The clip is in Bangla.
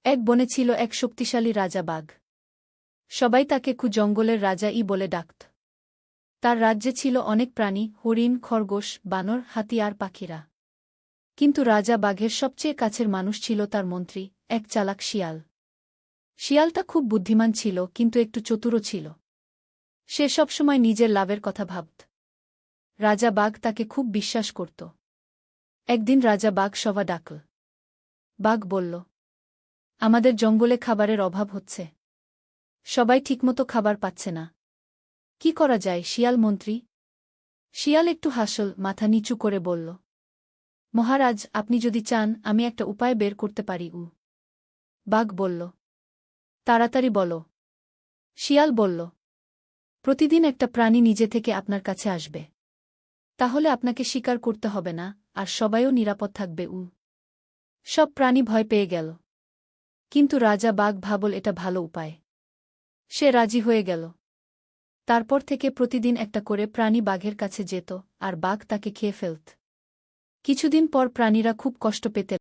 এক বনে ছিল এক শক্তিশালী রাজা বাঘ। সবাই তাকে জঙ্গলের রাজা বলে ডাকত। তার রাজ্যে ছিল অনেক প্রাণী, হরিণ, খরগোশ, বানর, হাতি আর পাখিরা। কিন্তু রাজা বাঘের সবচেয়ে কাছের মানুষ ছিল তার মন্ত্রী, এক চালাক শিয়াল। শিয়ালটা খুব বুদ্ধিমান ছিল, কিন্তু একটু চতুরও ছিল। সে সবসময় নিজের লাভের কথা ভাবত। রাজা বাঘ তাকে খুব বিশ্বাস করত। একদিন রাজা বাঘ সভা ডাকল। বাঘ বলল, আমাদের জঙ্গলে খাবারের অভাব হচ্ছে। সবাই ঠিকমতো খাবার পাচ্ছে না। কি করা যায় শিয়াল মন্ত্রী? শিয়াল একটু হাসল, মাথা নিচু করে বলল, মহারাজ, আপনি যদি চান আমি একটা উপায় বের করতে পারি। বাঘ বলল, তাড়াতাড়ি বলো। শিয়াল বলল, প্রতিদিন একটা প্রাণী নিজে থেকে আপনার কাছে আসবে। তাহলে আপনাকে শিকার করতে হবে না, আর সবাইও নিরাপদ থাকবে। সব প্রাণী ভয় পেয়ে গেল। কিন্তু রাজা বাঘ ভাবল এটা ভালো উপায়। সে রাজি হয়ে গেল। তারপর থেকে প্রতিদিন একটা করে প্রাণী বাঘের কাছে যেত, আর বাঘ তাকে খেয়ে ফেলত। কিছুদিন পর প্রাণীরা খুব কষ্ট পেতে